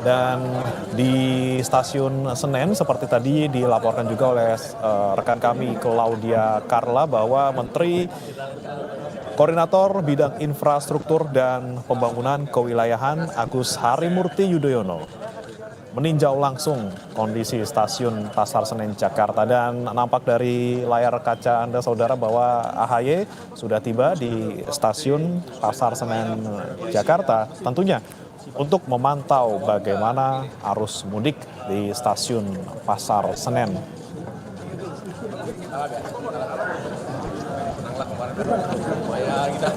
Dan di stasiun Senen seperti tadi dilaporkan juga oleh rekan kami Claudia Carla bahwa Menteri Koordinator Bidang Infrastruktur dan Pembangunan Kewilayahan Agus Harimurti Yudhoyono meninjau langsung kondisi stasiun Pasar Senen Jakarta, dan nampak dari layar kaca Anda saudara bahwa AHY sudah tiba di stasiun Pasar Senen Jakarta tentunya untuk memantau bagaimana arus mudik di stasiun Pasar Senen.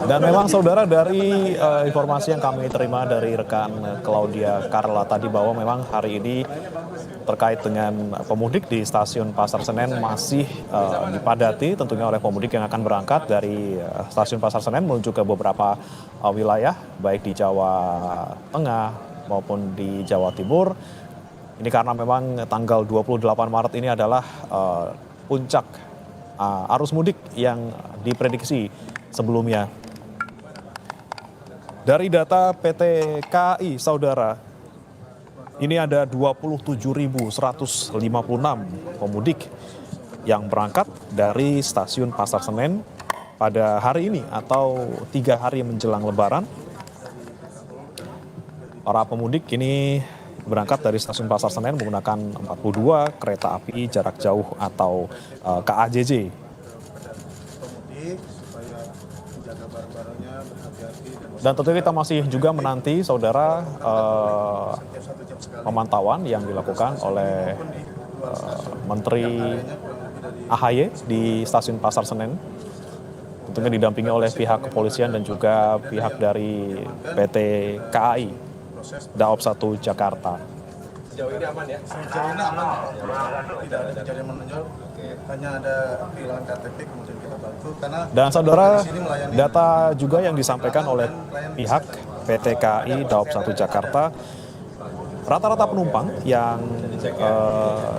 Dan memang saudara, dari informasi yang kami terima dari rekan Claudia Carla tadi bahwa memang hari ini terkait dengan pemudik di stasiun Pasar Senen masih dipadati tentunya oleh pemudik yang akan berangkat dari stasiun Pasar Senen menuju ke beberapa wilayah baik di Jawa Tengah maupun di Jawa Timur. Ini karena memang tanggal 28 Maret ini adalah puncak arus mudik yang diprediksi sebelumnya. Dari data PT KAI, saudara, ini ada 27.156 pemudik yang berangkat dari stasiun Pasar Senen pada hari ini atau 3 hari menjelang Lebaran. Para pemudik ini berangkat dari stasiun Pasar Senen menggunakan 42 kereta api jarak jauh atau KAJJ. Dan tentunya kita masih juga menanti saudara pemantauan yang dilakukan oleh Menteri AHY di stasiun Pasar Senen. Tentunya didampingi oleh pihak kepolisian dan juga pihak dari PT KAI Daob 1 Jakarta. Sejauh ini aman ya? Sejauh ini aman. Tidak ada kejadian menonjol. Hanya ada kehilangan KTP, kemudian kita bantu. Dan saudara, data juga yang disampaikan oleh pihak PT KAI Daob 1 Jakarta, rata-rata penumpang yang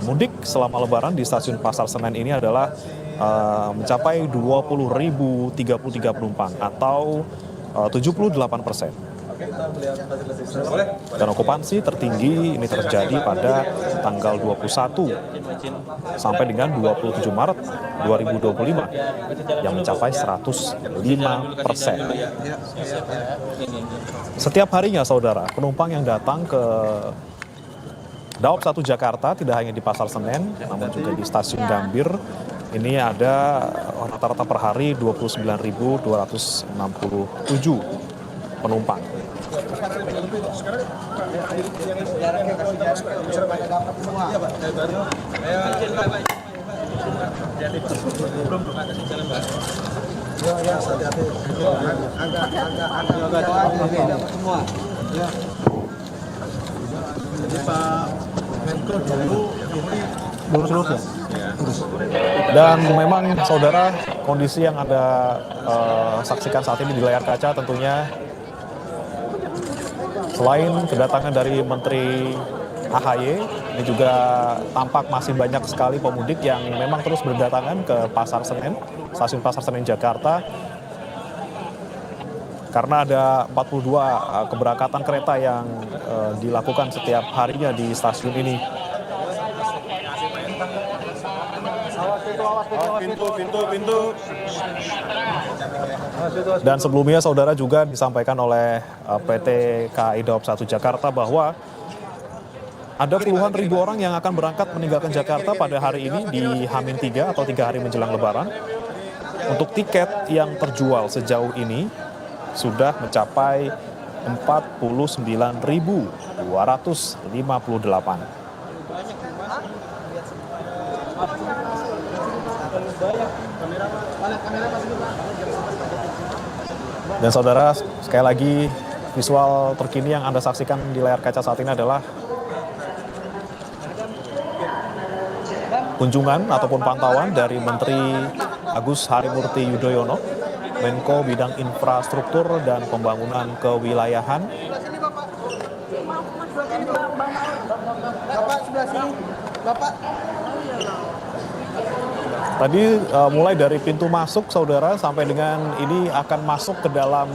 mudik selama Lebaran di stasiun Pasar Senen ini adalah mencapai 20.033 penumpang atau 78%. Dan okupansi tertinggi ini terjadi pada tanggal 21 sampai dengan 27 Maret 2025 yang mencapai 105%. Setiap harinya saudara, penumpang yang datang ke Daob 1 Jakarta tidak hanya di Pasar Senen namun juga di Stasiun Gambir. Ini ada rata-rata per hari 29.267 penumpang. Dan memang saudara, kondisi yang Anda saksikan saat ini di layar kaca tentunya selain kedatangan dari Menteri AHY, ini juga tampak masih banyak sekali pemudik yang memang terus berdatangan ke Pasar Senen, stasiun Pasar Senen Jakarta. Karena ada 42 keberangkatan kereta yang dilakukan setiap harinya di stasiun ini. Pintu. Dan sebelumnya saudara juga disampaikan oleh PT KAI Daob 1 Jakarta bahwa ada puluhan ribu orang yang akan berangkat meninggalkan Jakarta pada hari ini di H-3 atau 3 hari menjelang Lebaran. Untuk tiket yang terjual sejauh ini sudah mencapai 49.258. Dan saudara, sekali lagi visual terkini yang Anda saksikan di layar kaca saat ini adalah kunjungan ataupun pantauan dari Menteri Agus Harimurti Yudhoyono, Menko Bidang Infrastruktur dan Pembangunan Kewilayahan. Tadi mulai dari pintu masuk saudara sampai dengan ini akan masuk ke dalam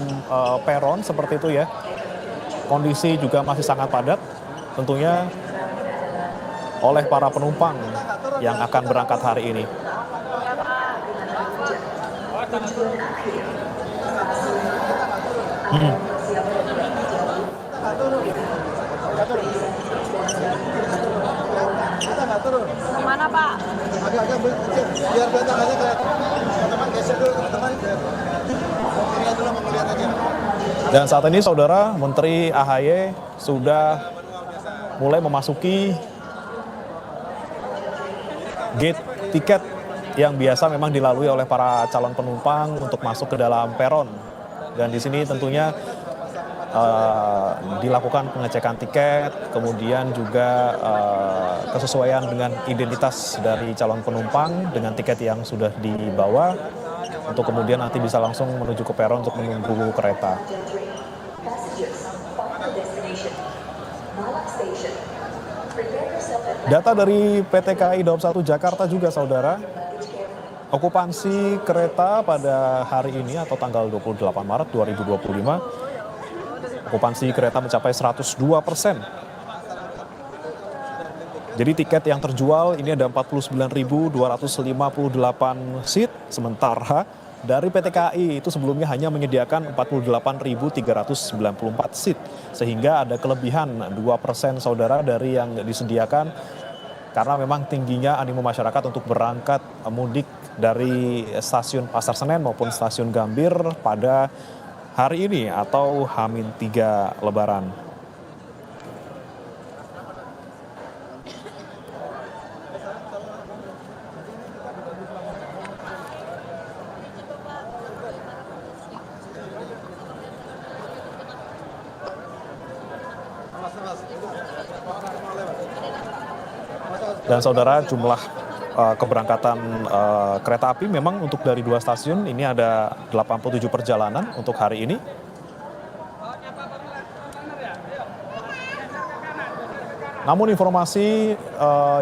peron seperti itu ya. Kondisi juga masih sangat padat. tentunya oleh para penumpang yang akan berangkat hari ini. Kemana Pak? Agak-agak biar tangannya ke teman-teman, geser dulu teman-teman. Lihat dulu, mau lihat aja. Dan saat ini Saudara Menteri AHY sudah mulai memasuki gate tiket yang biasa memang dilalui oleh para calon penumpang untuk masuk ke dalam peron. Dan di sini tentunya dilakukan pengecekan tiket, kemudian juga kesesuaian dengan identitas dari calon penumpang dengan tiket yang sudah dibawa, untuk kemudian nanti bisa langsung menuju ke peron untuk menunggu kereta. Data dari PT KAI Daob 1 Jakarta juga Saudara, okupansi kereta pada hari ini atau tanggal 28 Maret 2025, okupansi kereta mencapai 102%. Jadi tiket yang terjual ini ada 49.258 seat, sementara dari PT KAI itu sebelumnya hanya menyediakan 48.394 seat, sehingga ada kelebihan 2% Saudara dari yang disediakan, karena memang tingginya animo masyarakat untuk berangkat mudik dari stasiun Pasar Senen maupun stasiun Gambir pada hari ini atau H-3 Lebaran. Dan Saudara, jumlah keberangkatan kereta api memang untuk dari 2 stasiun ini ada 87 perjalanan untuk hari ini. Namun informasi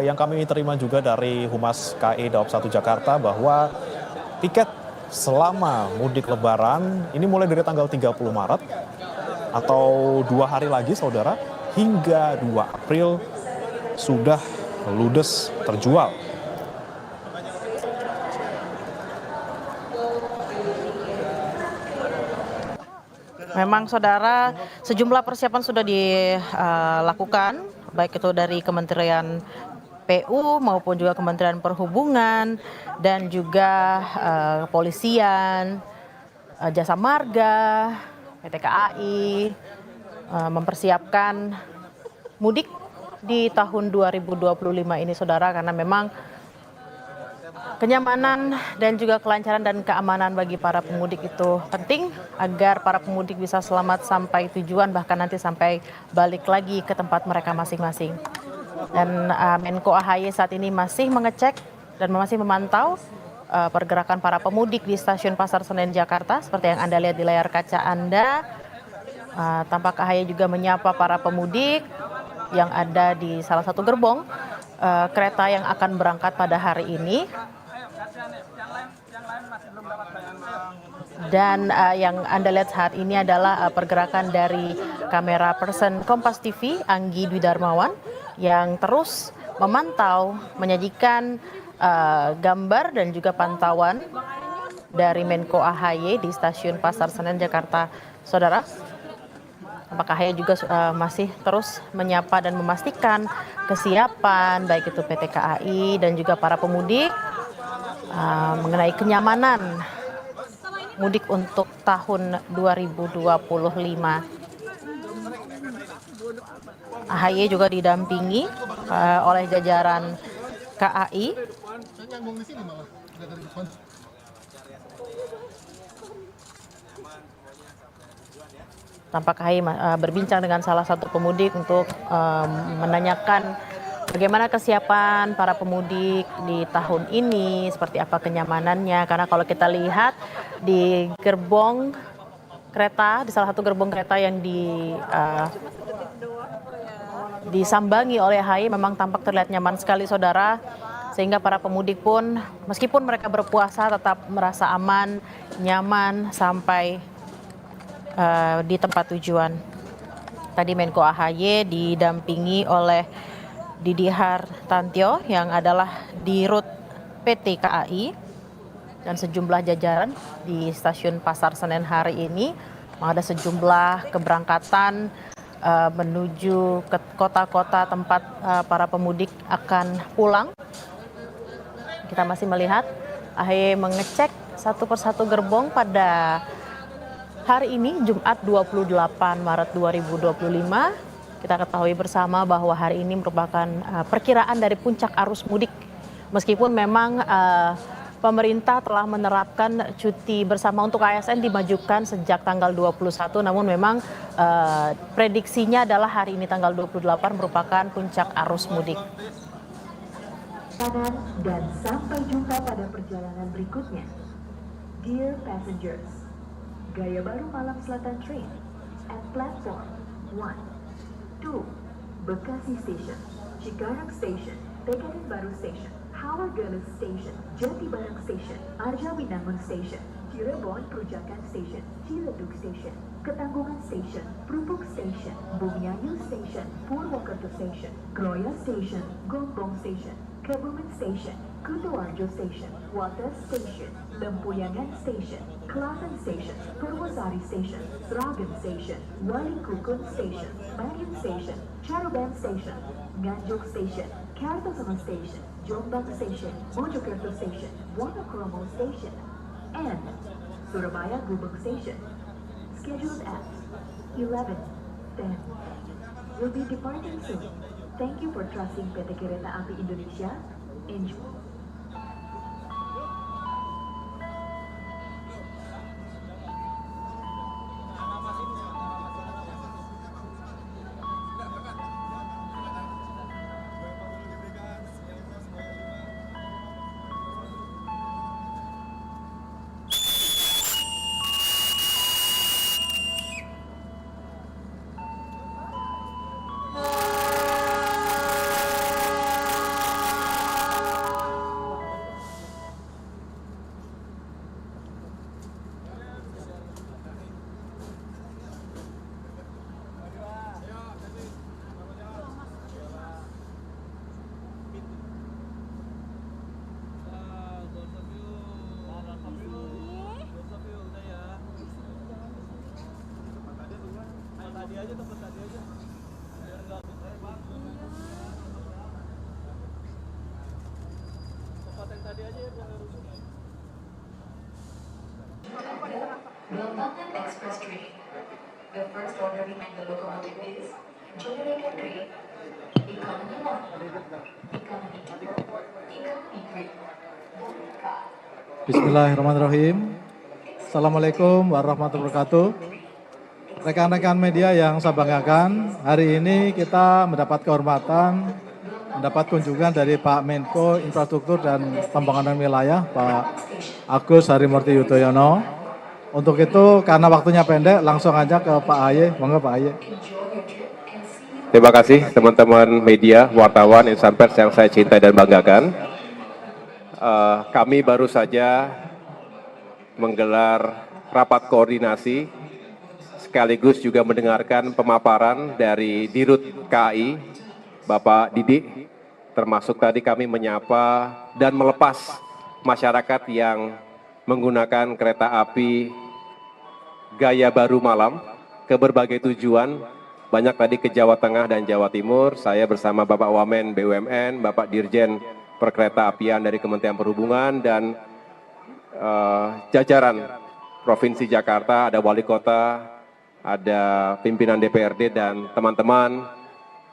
yang kami terima juga dari Humas KAI Daob 1 Jakarta bahwa tiket selama mudik Lebaran ini mulai dari tanggal 30 Maret atau 2 hari lagi Saudara, hingga 2 April sudah ludes terjual. Memang Saudara, sejumlah persiapan sudah dilakukan, baik itu dari Kementerian PU maupun juga Kementerian Perhubungan dan juga kepolisian, Jasa Marga, PT KAI mempersiapkan mudik di tahun 2025 ini Saudara, karena memang kenyamanan dan juga kelancaran dan keamanan bagi para pemudik itu penting agar para pemudik bisa selamat sampai tujuan, bahkan nanti sampai balik lagi ke tempat mereka masing-masing. Dan Menko AHY saat ini masih mengecek dan masih memantau pergerakan para pemudik di stasiun Pasar Senen Jakarta. Seperti yang Anda lihat di layar kaca Anda, tampak AHY juga menyapa para pemudik yang ada di salah satu gerbong kereta yang akan berangkat pada hari ini. Dan yang Anda lihat saat ini adalah pergerakan dari kamera person Kompas TV, Anggi Dwi Darmawan, yang terus memantau, menyajikan gambar dan juga pantauan dari Menko AHY di stasiun Pasar Senen Jakarta. Saudara, apakah AHY juga masih terus menyapa dan memastikan kesiapan baik itu PT KAI dan juga para pemudik mengenai kenyamanan mudik untuk tahun 2025. AHY juga didampingi oleh jajaran KAI. Tampak AHY berbincang dengan salah satu pemudik untuk menanyakan bagaimana kesiapan para pemudik di tahun ini, seperti apa kenyamanannya. Karena kalau kita lihat di gerbong kereta, di salah satu gerbong kereta yang disambangi oleh AHY memang tampak terlihat nyaman sekali Saudara, sehingga para pemudik pun meskipun mereka berpuasa tetap merasa aman, nyaman sampai di tempat tujuan. tadi Menko AHY didampingi oleh Didi Hartantio yang adalah Dirut PT KAI dan sejumlah jajaran di stasiun Pasar Senen hari ini. Ada sejumlah keberangkatan menuju ke kota-kota tempat para pemudik akan pulang. Kita masih melihat AHY mengecek satu persatu gerbong pada hari ini Jumat 28 Maret 2025. Kita ketahui bersama bahwa hari ini merupakan perkiraan dari puncak arus mudik. Meskipun memang pemerintah telah menerapkan cuti bersama untuk ASN dimajukan sejak tanggal 21, namun memang prediksinya adalah hari ini tanggal 28 merupakan puncak arus mudik. Dan sampai jumpa pada perjalanan berikutnya. Dear passengers, Gaya Baru Malam Selatan Train at platform 1, 2, Bekasi Station, Cikarang Station, Pegadaian Baru Station, Hawa-Galuh Station, Jatibarang Station, Arjawinangun Station, Cirebon Perujakan Station, Ciledug Station, Ketanggungan Station, Prupuk Station, Bumiayu Station, Purwokerto Station, Kroya Station, Gombong Station, Kebumen Station, Kutoarjo Station, Wates Station, Lempuyangan Station, Klaten Station, Purwosari Station, Sragen Station, Walikukun Station, Madiun Station, Caruban Station, Nganjuk Station, Kartasama Station, Jombang Station, Mojokerto Station, Wonokromo Station, and Surabaya Gubeng Station. Scheduled at 11:10. Will be departing soon. Thank you for trusting PT Kereta Api Indonesia. Enjoy. Blambangan Express Train. The first order behind the locomotive is Generator 3, Economy 1, Economy 2, Economy 3, Car. Bismillahirrahmanirrahim. Assalamualaikum warahmatullahi wabarakatuh. Rekan-rekan media yang saya banggakan, hari ini kita mendapat kehormatan, mendapat kunjungan dari Pak Menko Infrastruktur dan Pembangunan Wilayah, Pak Agus Harimurti Yudhoyono. Untuk itu, karena waktunya pendek, langsung aja ke Pak AHY. Monggo Pak AHY. Terima kasih teman-teman media, wartawan, insan pers yang saya cintai dan banggakan. Kami baru saja menggelar rapat koordinasi, sekaligus juga mendengarkan pemaparan dari Dirut KAI, Bapak Didi, termasuk tadi kami menyapa dan melepas masyarakat yang menggunakan kereta api Gaya Baru Malam ke berbagai tujuan, banyak tadi ke Jawa Tengah dan Jawa Timur. Saya bersama Bapak Wamen BUMN, Bapak Dirjen Perkereta-apian dari Kementerian Perhubungan, dan jajaran Provinsi Jakarta, ada Wali Kota, ada pimpinan DPRD, dan teman-teman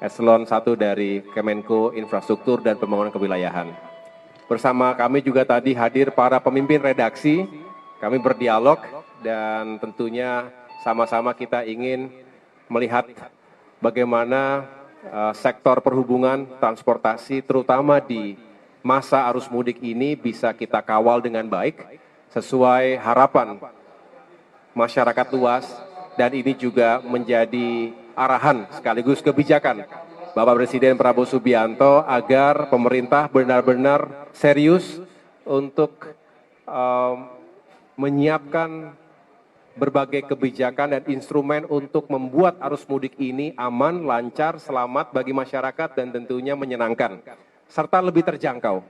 Eselon 1 dari Kemenko Infrastruktur dan Pembangunan Kewilayahan. Bersama kami juga tadi hadir para pemimpin redaksi, kami berdialog dan tentunya sama-sama kita ingin melihat bagaimana sektor perhubungan, transportasi, terutama di masa arus mudik ini bisa kita kawal dengan baik, sesuai harapan masyarakat luas, dan ini juga menjadi arahan sekaligus kebijakan Bapak Presiden Prabowo Subianto agar pemerintah benar-benar serius untuk menyiapkan berbagai kebijakan dan instrumen untuk membuat arus mudik ini aman, lancar, selamat bagi masyarakat dan tentunya menyenangkan, serta lebih terjangkau.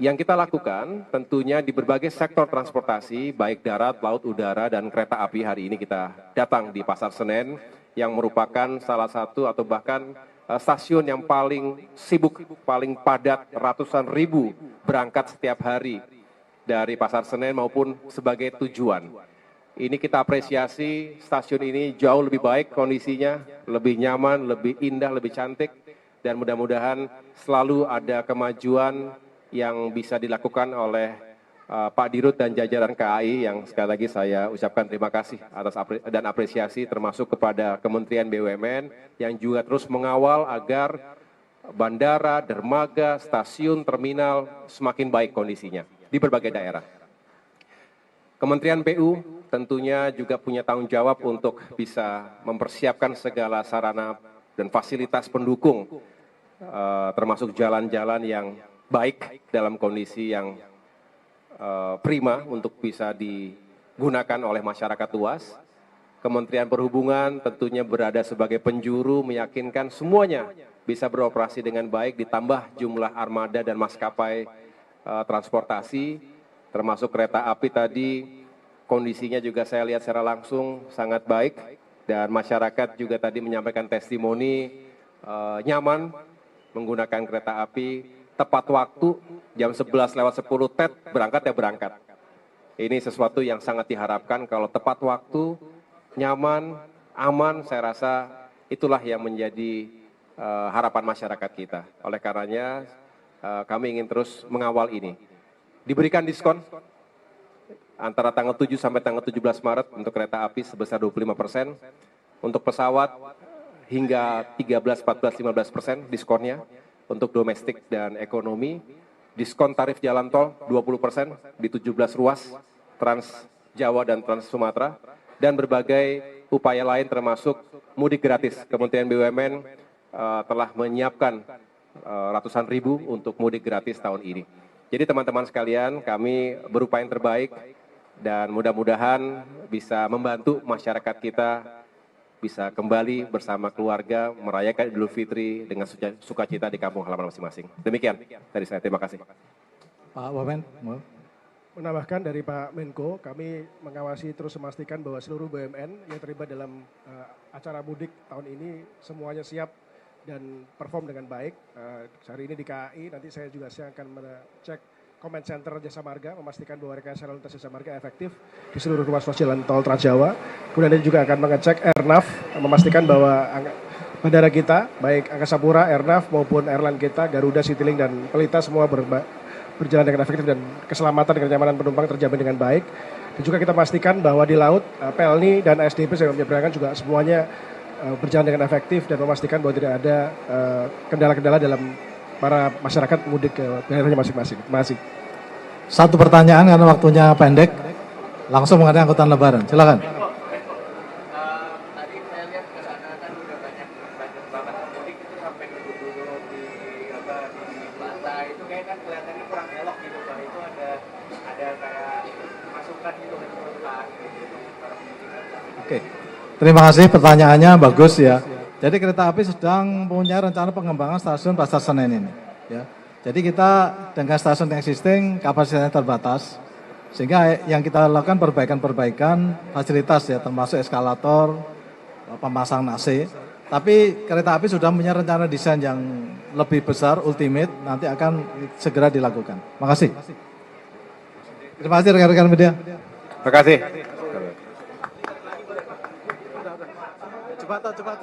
Yang kita lakukan tentunya di berbagai sektor transportasi, baik darat, laut, udara, dan kereta api. Hari ini kita datang di Pasar Senen yang merupakan salah satu atau bahkan stasiun yang paling sibuk, paling padat, ratusan ribu berangkat setiap hari dari Pasar Senen maupun sebagai tujuan. Ini kita apresiasi, stasiun ini jauh lebih baik kondisinya, lebih nyaman, lebih indah, lebih cantik, dan mudah-mudahan selalu ada kemajuan yang bisa dilakukan oleh Pak Dirut dan jajaran KAI yang sekali lagi saya ucapkan terima kasih atas dan apresiasi termasuk kepada Kementerian BUMN yang juga terus mengawal agar bandara, dermaga, stasiun, terminal semakin baik kondisinya di berbagai daerah. Kementerian PU tentunya juga punya tanggung jawab untuk bisa mempersiapkan segala sarana dan fasilitas pendukung termasuk jalan-jalan yang baik dalam kondisi yang prima untuk bisa digunakan oleh masyarakat luas. Kementerian Perhubungan tentunya berada sebagai penjuru meyakinkan semuanya bisa beroperasi dengan baik, ditambah jumlah armada dan maskapai transportasi, termasuk kereta api tadi kondisinya juga saya lihat secara langsung sangat baik dan masyarakat juga tadi menyampaikan testimoni nyaman menggunakan kereta api. Tepat waktu, jam 11:10 TET, berangkat ya berangkat. Ini sesuatu yang sangat diharapkan kalau tepat waktu, nyaman, aman, saya rasa itulah yang menjadi harapan masyarakat kita. Oleh karenanya, kami ingin terus mengawal ini. Diberikan diskon antara tanggal 7 sampai tanggal 17 Maret untuk kereta api sebesar 25%, untuk pesawat hingga 13, 14, 15% diskonnya. Untuk domestik dan ekonomi, diskon tarif jalan tol 20% di 17 ruas Trans Jawa dan Trans Sumatera, dan berbagai upaya lain termasuk mudik gratis. Kementerian BUMN telah menyiapkan ratusan ribu untuk mudik gratis tahun ini. Jadi teman-teman sekalian, kami berupaya yang terbaik dan mudah-mudahan bisa membantu masyarakat kita bisa kembali bersama keluarga merayakan Idul Fitri dengan sukacita di kampung halaman masing-masing. Demikian dari saya, terima kasih. Pak Wamen, Menambahkan dari Pak Menko, kami mengawasi terus memastikan bahwa seluruh BUMN yang terlibat dalam acara mudik tahun ini semuanya siap dan perform dengan baik. Hari ini di KAI, nanti saya juga akan mengecek Command Center Jasa Marga, memastikan bahwa rekayasa lalu lintas Jasa Marga efektif di seluruh ruas jalan tol Trans Jawa. Kemudian juga akan mengecek Airnav, memastikan bahwa bandara kita, baik Angkasa Pura, Airnav maupun airline kita, Garuda, Citylink, dan Pelita semua berjalan dengan efektif dan keselamatan dan kenyamanan penumpang terjamin dengan baik. Dan juga kita pastikan bahwa di laut, Pelni dan SDP yang menyeberangkan juga semuanya berjalan dengan efektif dan memastikan bahwa tidak ada kendala-kendala dalam para masyarakat mudik ke daerahnya masing-masing. Terima kasih. satu pertanyaan karena waktunya pendek, langsung mengenai angkutan lebaran. Silakan. Tadi saya lihat ke sana kan udah banyak banget mudik itu sampai duduk-duduk di plaza itu kayak kan kelihatannya kurang elok gitu Pak. Itu ada kayak masukan gitu ke penumpang gitu. Oke. Terima kasih pertanyaannya bagus ya. Jadi kereta api sedang punya rencana pengembangan stasiun Pasar Senen ini. Ya. Jadi kita dengan stasiun existing kapasitasnya terbatas, sehingga yang kita lakukan perbaikan-perbaikan fasilitas ya, termasuk eskalator, pemasangan AC. Tapi kereta api sudah punya rencana desain yang lebih besar, ultimate, nanti akan segera dilakukan. Makasih. Terima kasih rekan-rekan media. Terima kasih. Cepat.